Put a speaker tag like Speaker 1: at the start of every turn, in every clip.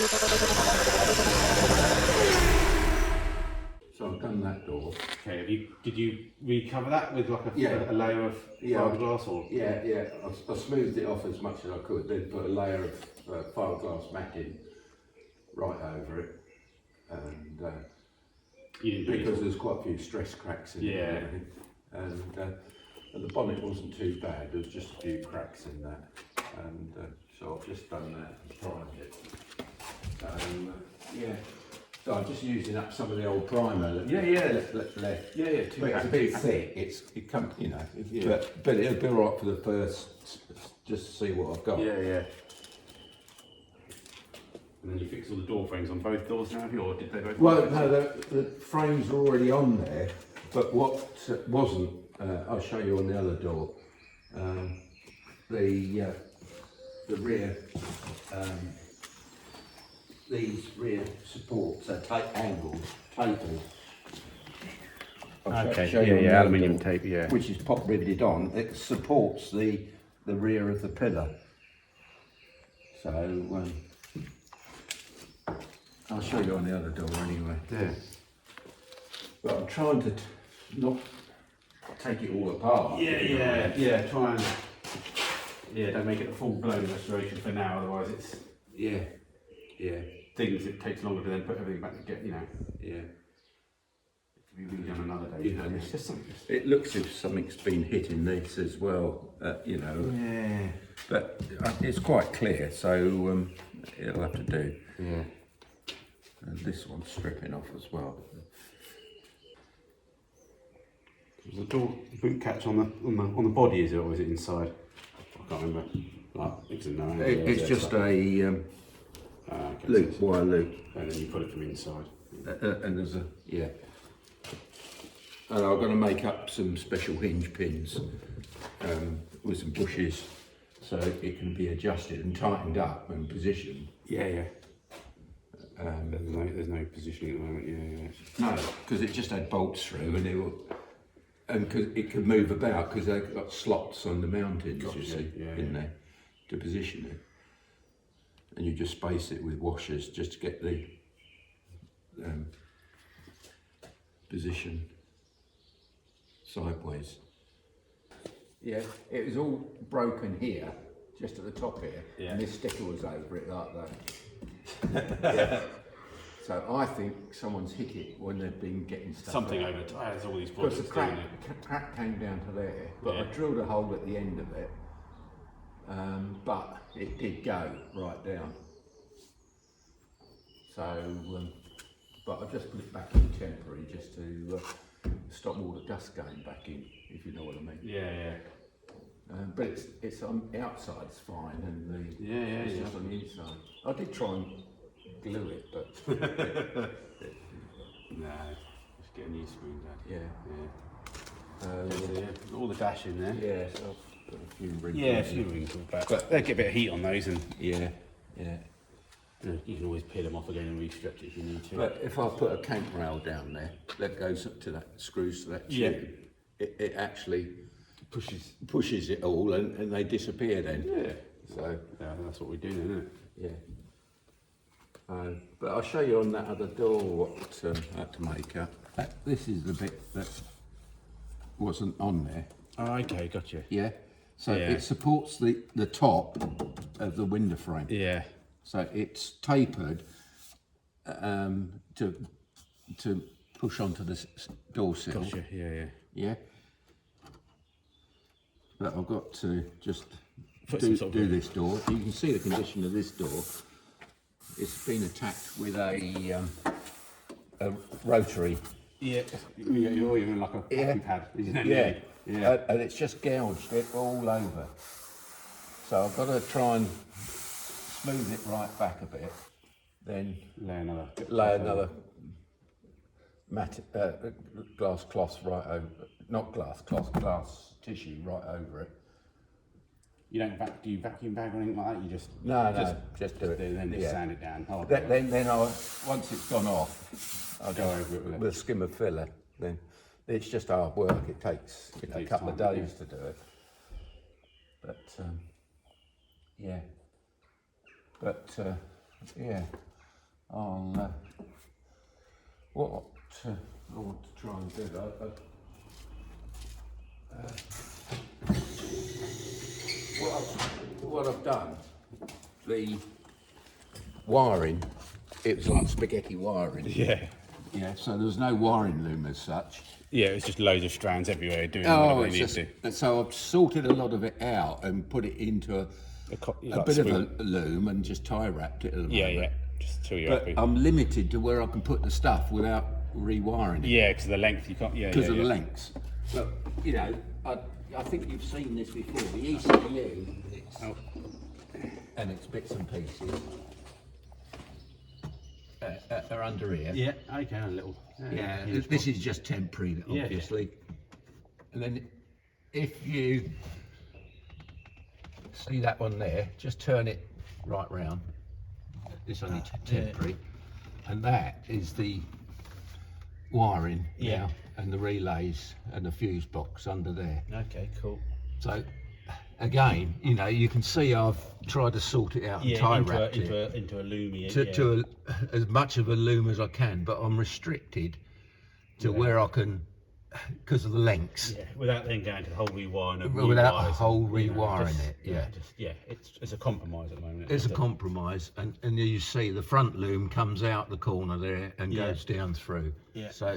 Speaker 1: So I've done that door.
Speaker 2: Okay, did you recover that with like a layer of fiberglass or?
Speaker 1: Yeah. I smoothed it off as much as I could, then put a layer of fiberglass matting right over it, and because there's quite a few stress cracks in it and everything, and the bonnet wasn't too bad. There was just a few cracks in that, and so I've just done that and primed it. So I'm just using up some of the old primer. Left. But it's a bit thick. It comes, you know. But it'll be all right for the first. Just to see what I've got.
Speaker 2: Yeah. And then you fix all the door frames on both doors now, have you, or did they both?
Speaker 1: Well, no, the frames are already on there. But what wasn't, I'll show you on the other door. The rear. These rear supports are tapered.
Speaker 2: Okay, aluminium tape,
Speaker 1: which is pop riveted on. It supports the rear of the pillar. So I'll show you on the other door anyway.
Speaker 2: Yeah.
Speaker 1: But I'm trying to not take it all apart.
Speaker 2: Yeah. Try and don't make it a full blown restoration for now. Otherwise, it's things it takes longer to then put everything back together. You know.
Speaker 1: Yeah.
Speaker 2: It can be redone another day.
Speaker 1: You know,
Speaker 2: it's just something.
Speaker 1: It looks as if something's been hit in this as well. You know.
Speaker 2: Yeah.
Speaker 1: But it's quite clear, so it'll have to do.
Speaker 2: Yeah.
Speaker 1: And this one's stripping off as well.
Speaker 2: Was the door boot catch on the body, is it, or is it inside? I can't remember.
Speaker 1: It's just a loop, wire loop,
Speaker 2: and then you put it from inside.
Speaker 1: and there's a And I'm going to make up some special hinge pins with some bushes, so it can be adjusted and tightened up and positioned.
Speaker 2: Yeah. There's no positioning at the moment. Yeah.
Speaker 1: No, because it just had bolts through, and cause it could move about because they've got slots on the mountings, you see, in there to position it. And you just space it with washers just to get the position sideways. Yeah, it was all broken here, just at the top here, and this sticker was over it like that. So I think someone's hit it when they've been getting stuff
Speaker 2: Something
Speaker 1: out.
Speaker 2: over tyres, all these
Speaker 1: Because
Speaker 2: projects.
Speaker 1: the crack came down to there, but I drilled a hole at the end of it, but it did go right down. So, but I just put it back in temporary just to stop all the dust going back in, if you know what I mean.
Speaker 2: Yeah.
Speaker 1: But it's on the outside's fine, and it's just on the inside. I did try and glue it, but
Speaker 2: no, just getting used to it.
Speaker 1: Yeah.
Speaker 2: All the dash in there.
Speaker 1: Yeah, so I've got a few wrinkles.
Speaker 2: Yeah, a few wrinkles, but they get a bit of heat on those, and
Speaker 1: Yeah.
Speaker 2: you can always peel them off again and re-stretch it if you need to.
Speaker 1: But if I put a cant rail down there that goes up to that, screws to that tube, it actually pushes it all, and they disappear then.
Speaker 2: Yeah.
Speaker 1: So
Speaker 2: that's what we do then, isn't it?
Speaker 1: yeah. But I'll show you on that other door what I had to make up. This is the bit that wasn't on there.
Speaker 2: Oh, okay, gotcha.
Speaker 1: Yeah. So it supports the top of the window frame.
Speaker 2: Yeah.
Speaker 1: So it's tapered to push onto the door sill.
Speaker 2: Gotcha. Yeah.
Speaker 1: Yeah. But I've got to just do this door. You can see the condition of this door. It's been attacked with a rotary.
Speaker 2: Yeah. You're even like a poppy pad, isn't it?
Speaker 1: Yeah. And it's just gouged it all over. So I've got to try and smooth it right back a bit. Then lay another glass cloth right over. Not glass cloth, glass tissue right over it.
Speaker 2: You don't do you vacuum bag or anything like that? You just
Speaker 1: just do it.
Speaker 2: Then just sand it down.
Speaker 1: Then once it's gone off, I'll go over it with a skim of filler. Then it's just hard work. It takes a couple of days to do it. But on what I want to try and do. What I've done, the wiring, it was like spaghetti wiring.
Speaker 2: Yeah.
Speaker 1: Yeah, so there was no wiring loom as such.
Speaker 2: Yeah, it's just loads of strands everywhere doing whatever they need to.
Speaker 1: So I've sorted a lot of it out and put it into a bit of a loom and just tie wrapped it a little bit.
Speaker 2: Yeah, just till you're
Speaker 1: But
Speaker 2: happy.
Speaker 1: I'm limited to where I can put the stuff without rewiring it.
Speaker 2: Yeah, because of the length you can't. Yeah,
Speaker 1: Because of the lengths. But, you know, I think you've seen this before. The ECU, and its bits and pieces are under here.
Speaker 2: Yeah, okay, a little.
Speaker 1: Yeah, this is just temporary, obviously. And then if you see that one there, just turn it right round. It's only temporary. And that is the wiring now, and the relays and the fuse box under there.
Speaker 2: Okay, cool.
Speaker 1: So again, you know, you can see I've tried to sort it out and tie wrap it
Speaker 2: into a loom.
Speaker 1: to as much of a loom as I can, but I'm restricted to where I can, because of the lengths.
Speaker 2: Yeah, without then going to the whole rewiring.
Speaker 1: Without the whole rewiring it,
Speaker 2: it's a compromise at the moment.
Speaker 1: It's a compromise, and you see the front loom comes out the corner there and goes down through.
Speaker 2: Yeah.
Speaker 1: So,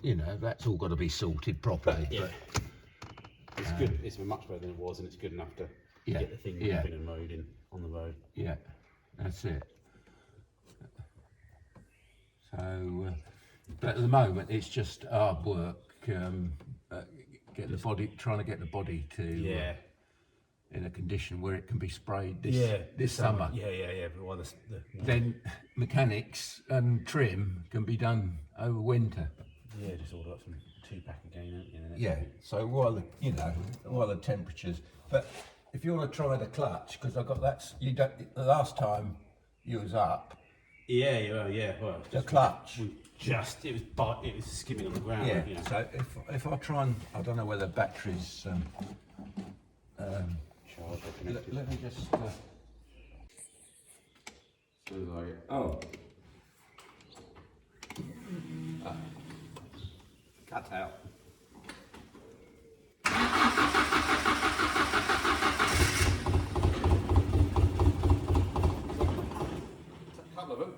Speaker 1: you know, that's all got to be sorted properly.
Speaker 2: But it's good. It's much better than it was, and it's good enough to get the thing moving and loading on the road.
Speaker 1: Yeah, that's it. So, but at the moment, it's just hard work. Get the body, trying to get the body to in a condition where it can be sprayed this summer.
Speaker 2: Yeah. But while
Speaker 1: Then mechanics and trim can be done over winter.
Speaker 2: Yeah, just order up some 2-pack again,
Speaker 1: Yeah. So while the temperatures, but if you want to try the clutch, because I got that. You don't. The last time you was up.
Speaker 2: Yeah. Well,
Speaker 1: The clutch.
Speaker 2: It was skimming on the ground.
Speaker 1: Yeah. So if I try and, I don't know whether batteries. Let me just.
Speaker 2: Cut out.
Speaker 1: A couple of them.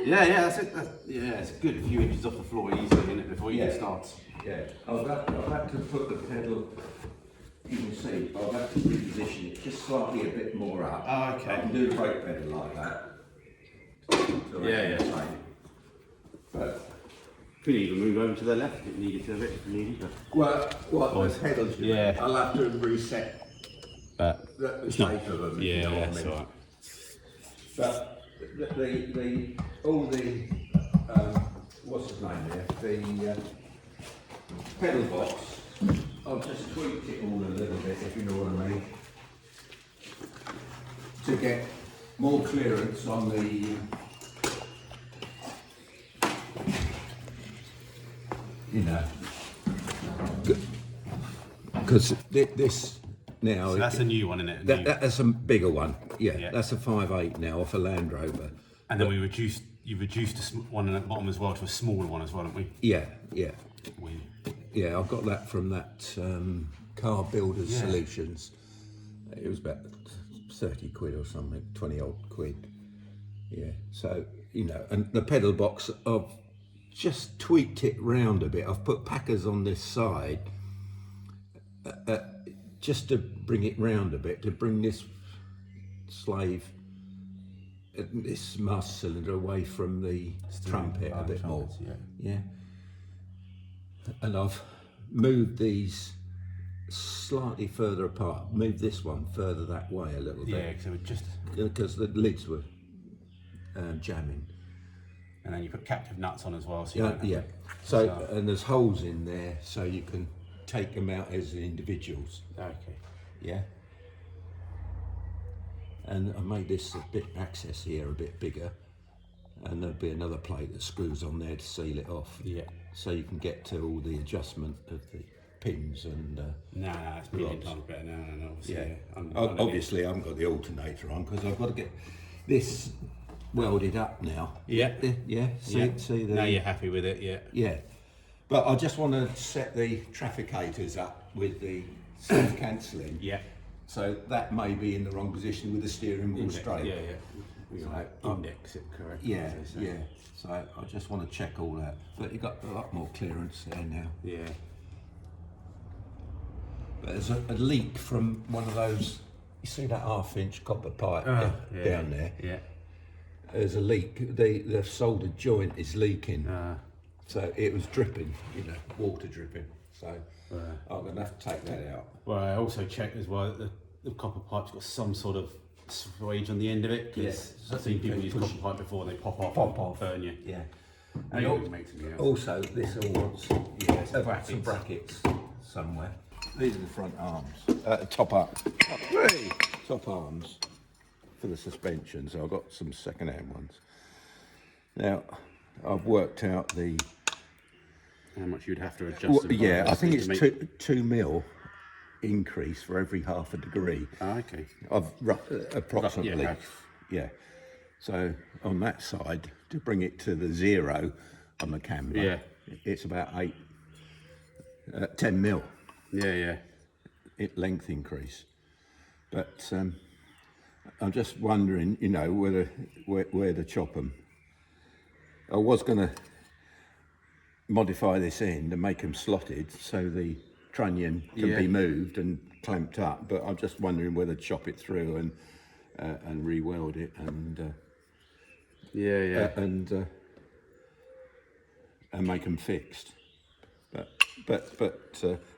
Speaker 2: Yeah, that's it. It's a good few inches off the floor easily, isn't it, before you even starts.
Speaker 1: Yeah, I've had to put the pedal, you can see, I've had to reposition it just slightly a bit more up.
Speaker 2: Oh, okay.
Speaker 1: I can do the brake pedal like that.
Speaker 2: Yeah.
Speaker 1: But
Speaker 2: could even move over to the left if it needed to a bit, if needed. But
Speaker 1: the pedals, I'll have to reset the shape of them.
Speaker 2: Yeah, that's all right.
Speaker 1: But all the what's his name there? The pedal box. I've just tweaked it all a little bit, if you know what I mean, to get more clearance on the. You know, because this now.
Speaker 2: So that's a new one, isn't it?
Speaker 1: That's a bigger one. Yeah, that's a 5.8 now off a Land Rover.
Speaker 2: And then we reduced you've reduced one at the bottom as well to a smaller one as well, haven't we?
Speaker 1: Yeah.
Speaker 2: We
Speaker 1: Yeah, I got that from that Car Builders Solutions. It was about 30 quid or something, 20 odd quid. Yeah, so, you know, and the pedal box, I've just tweaked it round a bit. I've put packers on this side just to bring it round a bit, to bring this slave, this master cylinder away from the trumpet a bit more. Yeah. And I've moved these slightly further apart, moved this one further that way a little bit.
Speaker 2: Yeah, so it just...
Speaker 1: Because the lids were jamming.
Speaker 2: And then you put captive nuts on as well, so you don't have to...
Speaker 1: So, and there's holes in there so you can take them out as individuals.
Speaker 2: Okay.
Speaker 1: Yeah. And I made this access here a bit bigger, and there'll be another plate that screws on there to seal it off.
Speaker 2: Yeah.
Speaker 1: So you can get to all the adjustment of the pins and
Speaker 2: No, it's a million times better now. And obviously,
Speaker 1: obviously I haven't got the alternator on because I've got to get this welded up now.
Speaker 2: Yeah.
Speaker 1: See the...
Speaker 2: Now you're happy with it,
Speaker 1: Yeah. But I just want to set the trafficators up with the self-cancelling.
Speaker 2: Yeah.
Speaker 1: So that may be in the wrong position with the steering wheel straight.
Speaker 2: We index it correctly.
Speaker 1: Yeah. So I just want to check all that. But you've got a lot more clearance there now.
Speaker 2: Yeah.
Speaker 1: But there's a leak from one of those, you see that half-inch copper pipe down there?
Speaker 2: Yeah.
Speaker 1: There's a leak. The soldered joint is leaking. So it was dripping, you know, water dripping. So I'm going to have to take that out.
Speaker 2: Well, I also checked as well that the copper pipe's got some sort of swage on the end of it. Because I've seen people use copper pipe before and they pop off. Burn you.
Speaker 1: Yeah.
Speaker 2: And
Speaker 1: also, this all wants some brackets somewhere. These are the front arms. Top arms for the suspension. So I've got some second-hand ones. Now, I've worked out
Speaker 2: how much you'd have to adjust.
Speaker 1: I think it's 2 mil increase for every half a degree.
Speaker 2: Okay.
Speaker 1: Of approximately. Yeah. So on that side, to bring it to the 0 on the camber, it's about 10 mil.
Speaker 2: Yeah.
Speaker 1: Length increase. But I'm just wondering, you know, where to chop them. I was going to modify this end and make them slotted so the trunnion can be moved and clamped up, but I'm just wondering whether to chop it through and re-weld it and and make them fixed. But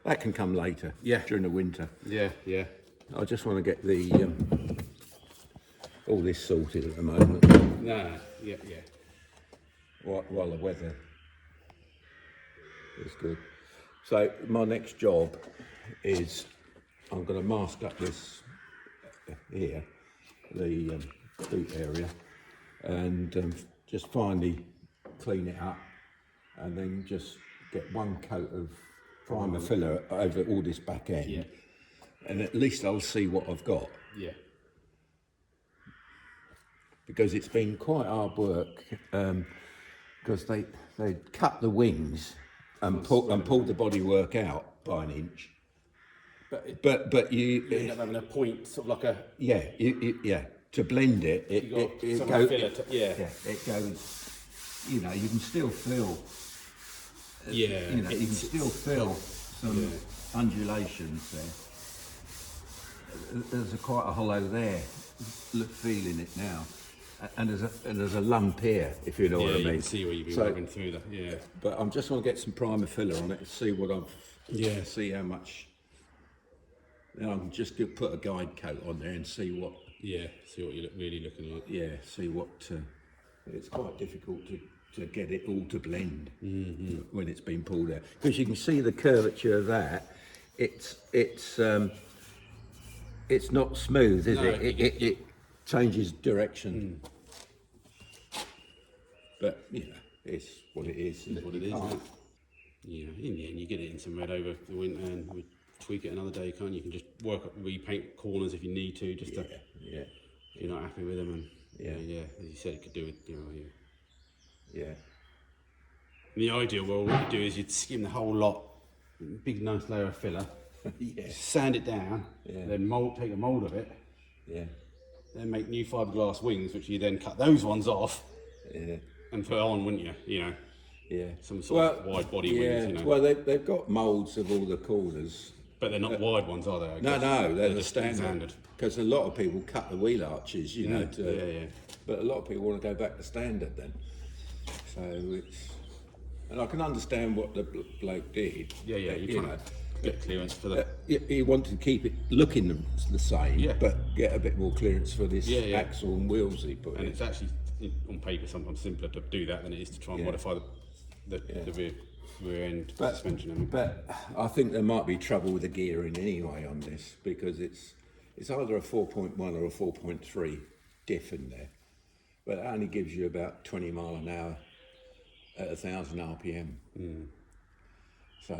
Speaker 1: that can come later. During the winter. Yeah. I just want to get the all this sorted at the moment. While the weather is good. So my next job is I'm going to mask up this here, the boot area, and just finally clean it up, and then just get one coat of primer filler over all this back end, and at least I'll see what I've got.
Speaker 2: Yeah.
Speaker 1: Because it's been quite hard work, because they cut the wings and pulled the bodywork out by an inch. But you
Speaker 2: end up having a point, sort of like a
Speaker 1: to blend it. It goes. It goes. You know, you can still feel. You know, you can still feel some undulations there. There's quite a hollow there. Feeling it now. And there's a lump here, if you know what I mean.
Speaker 2: You can see where you've been rubbing through that.
Speaker 1: But I'm just going to get some primer filler on it and see what I've. See how much. Then I can just put a guide coat on there and see what.
Speaker 2: See what you're really looking like.
Speaker 1: See what. It's quite difficult to get it all to blend when it's been pulled out, because you can see the curvature of that. It's not smooth, is it? It changes direction. But you know, it's what it is.
Speaker 2: It's what it is. Isn't it? In the end, you get it in some red over the winter, and we tweak it another day, can't you? You can just repaint corners if you need to, just to, if you're not happy with them, and as you said, you could do with
Speaker 1: Yeah.
Speaker 2: In the ideal world, what you do is you'd skim the whole lot, big nice layer of filler,
Speaker 1: Yeah.
Speaker 2: sand it down,
Speaker 1: Yeah.
Speaker 2: then take a mould of it,
Speaker 1: Yeah.
Speaker 2: then make new fiberglass wings, which you then cut those ones off
Speaker 1: Yeah.
Speaker 2: and put on, wouldn't you? You know,
Speaker 1: Yeah.
Speaker 2: some sort of wide body wings, you know.
Speaker 1: Well, they've got moulds of all the corners.
Speaker 2: But they're not wide ones, are they? I
Speaker 1: No,
Speaker 2: guess?
Speaker 1: they're the
Speaker 2: just
Speaker 1: standard. Because a lot of people cut the wheel arches, you know.
Speaker 2: Yeah.
Speaker 1: But a lot of people want to go back to standard then. So it's, and I can understand what the bloke did.
Speaker 2: Yeah, you're trying to get clearance for the...
Speaker 1: He wanted to keep it looking the same,
Speaker 2: Yeah.
Speaker 1: but get a bit more clearance for this
Speaker 2: Yeah.
Speaker 1: axle and wheels he put
Speaker 2: And
Speaker 1: in.
Speaker 2: it's actually, on paper, sometimes simpler to do that than it is to try and modify the rear end suspension. I mean.
Speaker 1: But I think there might be trouble with the gearing anyway on this, because it's either a 4.1 or a 4.3 diff in there, but it only gives you about 20 mile an hour at 1,000 RPM. So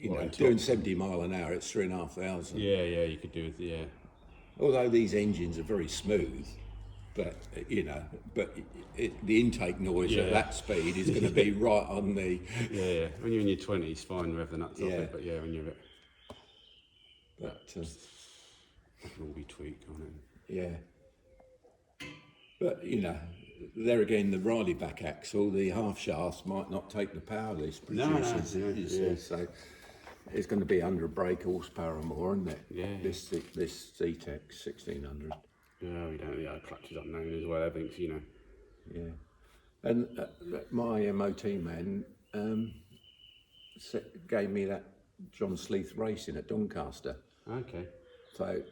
Speaker 1: you know, doing 70 mile an hour, it's 3,500.
Speaker 2: Yeah, you could do it.
Speaker 1: Although these engines are very smooth, but you know, the intake noise at that speed is going to be right on the.
Speaker 2: Yeah. When you're in your 20s, fine, rev the nuts off
Speaker 1: Yeah.
Speaker 2: it, but yeah, when you're a bit.
Speaker 1: But
Speaker 2: That can all be tweaked, can't it?
Speaker 1: yeah, but you know, there again, the Riley back axle, the half shafts might not take the power this produces. You see, so it's going to be under a brake horsepower or more, isn't it?
Speaker 2: Yeah.
Speaker 1: This Z-Tech 1600.
Speaker 2: Yeah, we don't. Yeah, clutch is unknown as well. Everything's, you know.
Speaker 1: Yeah, and my MOT man gave me that John Sleeth racing at Doncaster.
Speaker 2: Okay.
Speaker 1: So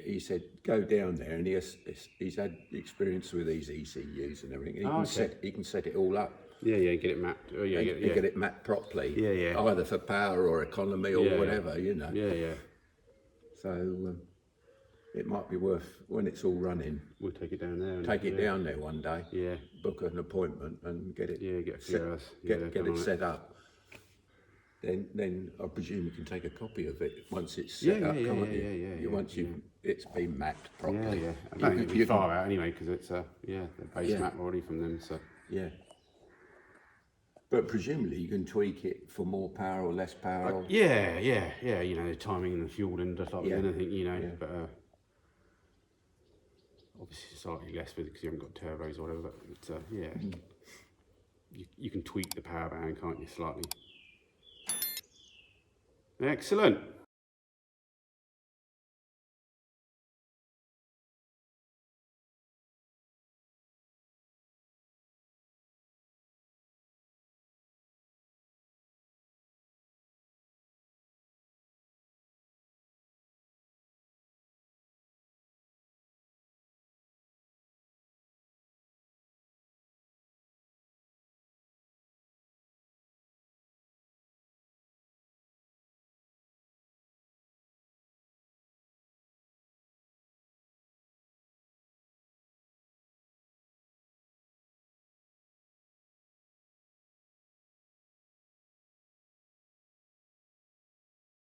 Speaker 1: he said, go down there, and he's had experience with these ECUs and everything. He can set it all up.
Speaker 2: Yeah, get it mapped. Oh, yeah,
Speaker 1: Get it mapped properly.
Speaker 2: Yeah.
Speaker 1: Either for power or economy or whatever, you know.
Speaker 2: Yeah.
Speaker 1: So it might be worth, when it's all running,
Speaker 2: We'll take it down there. And
Speaker 1: take it down there one day.
Speaker 2: Yeah.
Speaker 1: Book an appointment and get it.
Speaker 2: Yeah, get a few hours.
Speaker 1: Get it set up. Then I presume you can take a copy of it once it's set up, can't you?
Speaker 2: Yeah.
Speaker 1: Once it's been mapped properly.
Speaker 2: Yeah. I don't think it'll be far out anyway, because it's the base map already from them. So
Speaker 1: yeah. But presumably you can tweak it for more power or less power.
Speaker 2: Yeah. You know, the timing and the fuel and just like with anything, you know.
Speaker 1: Yeah.
Speaker 2: But obviously slightly less with it because you haven't got turbos or whatever. But you can tweak the power band, can't you, slightly? Excellent.